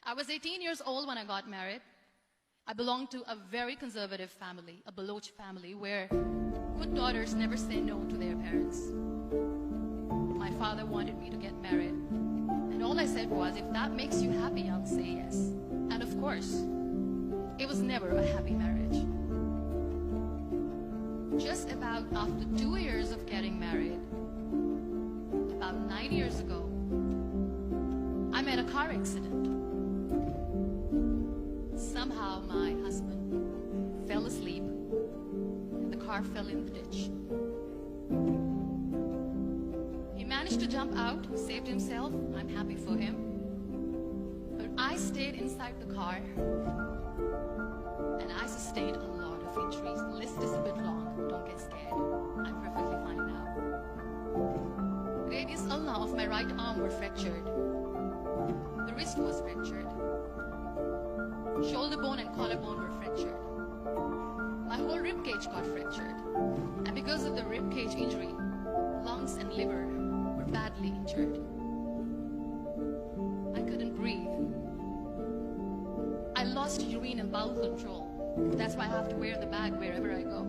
I was 18 years old when I got married. I belonged to a very conservative family, a Baloch family, where good daughters never say no to their parents. My father wanted me to get married, and all I said was, if that makes you happy, I'll say yes. And of course, it was never a happy marriage. Just about after 2 years of getting married, about 9 years ago, I met a car accident. Somehow my husband fell asleep and the car fell in the ditch. He managed to jump out, saved himself. I'm happy for him. But I stayed inside the car and I sustained a lot of injuries. The list is a bit long. Don't get scared. I'm perfectly fine now. Radius ulna of my right arm were fractured. The wrist was fractured. Shoulder bone and collarbone were fractured. My whole rib cage got fractured. And because of the rib cage injury, lungs and liver were badly injured. I couldn't breathe. I lost urine and bowel control. That's why I have to wear the bag wherever I go.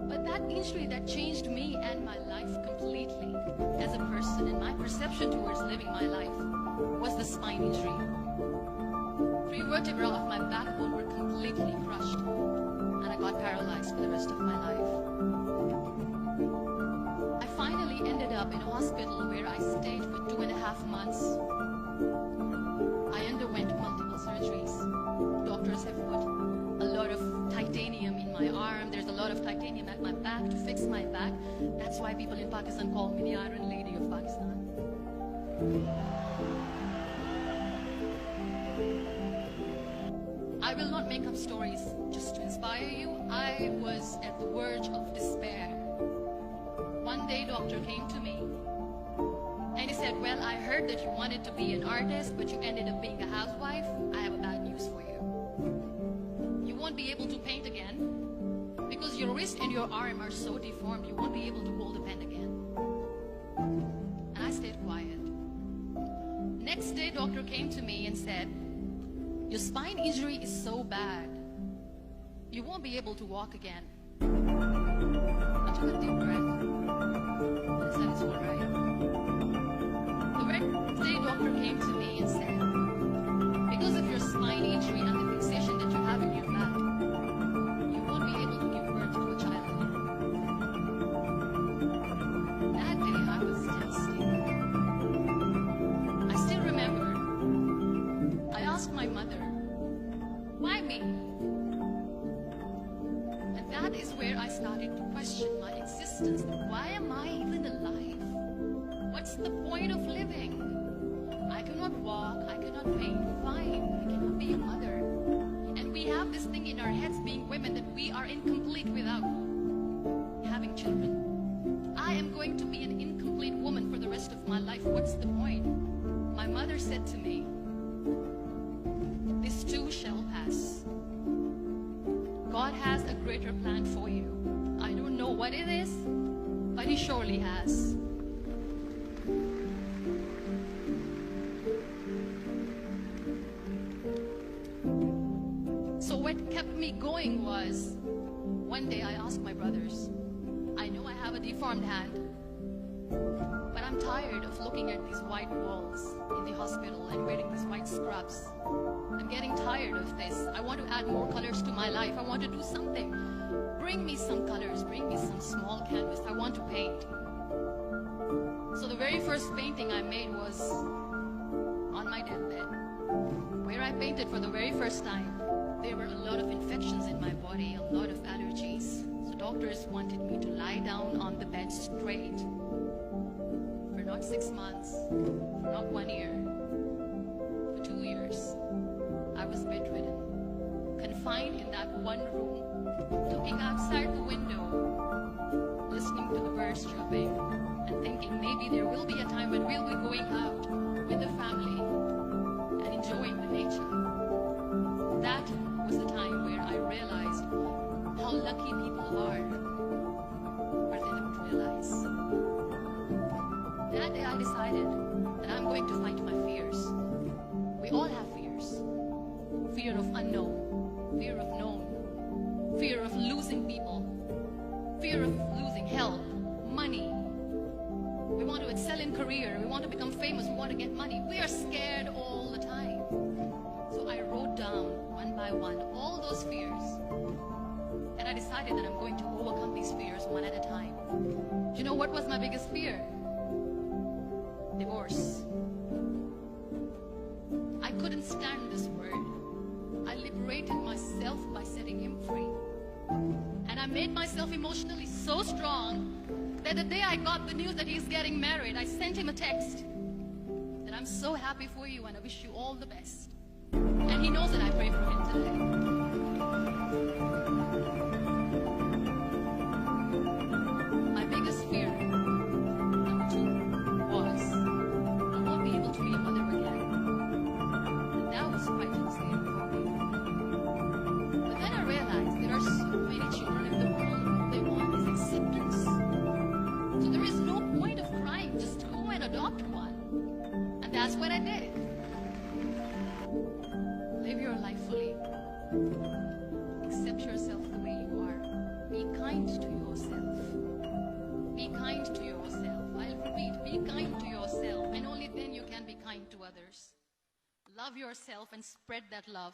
But that injury that changed me and my life completely as a person and my perception towards living my life was the spine injury. 3 vertebrae of my backbone were completely crushed, and I got paralyzed for the rest of my life. I finally ended up in a hospital where I stayed for 2.5 months. I underwent multiple surgeries. Doctors have put a lot of titanium in my arm. There's a lot of titanium at my back to fix my back. That's why people in Pakistan call me the Iron Lady of Pakistan. I will not make up stories just to inspire you. I was at the verge of despair. One day, doctor came to me and he said, well, I heard that you wanted to be an artist, but you ended up being a housewife. I have a bad news for you. You won't be able to paint again because your wrist and your arm are so deformed, you won't be able to hold a pen again. And I stayed quiet. Next day, doctor came to me and said, your spine injury is so bad, you won't be able to walk again. I took a deep breath and I said, it's all right. The next day, doctor came to me and said, because of your spine injury and the fixation that you have in your back, you won't be able to give birth to a child. That day, I was devastated. I still remember, I asked my mother, why me? And that is where I started to question my existence. Why am I even alive? What's the point of living? I cannot walk, I cannot paint, fine, I cannot be a mother. And we have this thing in our heads, being women, that we are incomplete without having children. I am going to be an incomplete woman for the rest of my life. What's the point? My mother said to me, this too shall pass. God has a greater plan for you. I don't know what it is, but He surely has. So what kept me going was, one day I asked my brothers, I know I have a deformed hand, but I'm tired of looking at these white walls in the hospital and wearing these white scrubs. I'm getting tired of this. I want to add more colors to my life. I want to do something. Bring me some colors. Bring me some small canvas. I want to paint. So the very first painting I made was on my deathbed, where I painted for the very first time. There were a lot of infections in my body, a lot of allergies. So doctors wanted me to lie down on the bed straight for not 6 months, for not 1 year, for 2 years. I was bedridden, confined in that one room, looking outside the window, listening to the birds chirping, and thinking maybe there will be a time when we'll be going out with the family and enjoying the nature. That was the time where I realized how lucky people are, but they don't realize. That day I decided that I'm going to fight my fears. we are scared all the time. So I wrote down one by one all those fears. And I decided that I'm going to overcome these fears one at a time. Do you know what was my biggest fear? Divorce. I couldn't stand this word. I liberated myself by setting him free. And I made myself emotionally so strong that the day I got the news that he's getting married, I sent him a text that I'm so happy for you and I wish you all the best. And he knows that I pray for him today. My biggest fear, number 2, was I won't be able to be a mother again. And that was quite scary for me. But then I realized there are so many children in the world, all they want is acceptance. So there is no point of crying, just go and adopt one. And that's what I did. Live your life fully. Accept yourself the way you are. Be kind to yourself. Be kind to yourself. I'll repeat, be kind to yourself, and only then you can be kind to others. Love yourself and spread that love.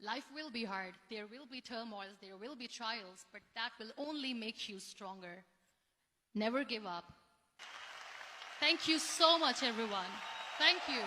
Life will be hard. There will be turmoils. There will be trials, but that will only make you stronger. Never give up. Thank you so much, everyone. Thank you.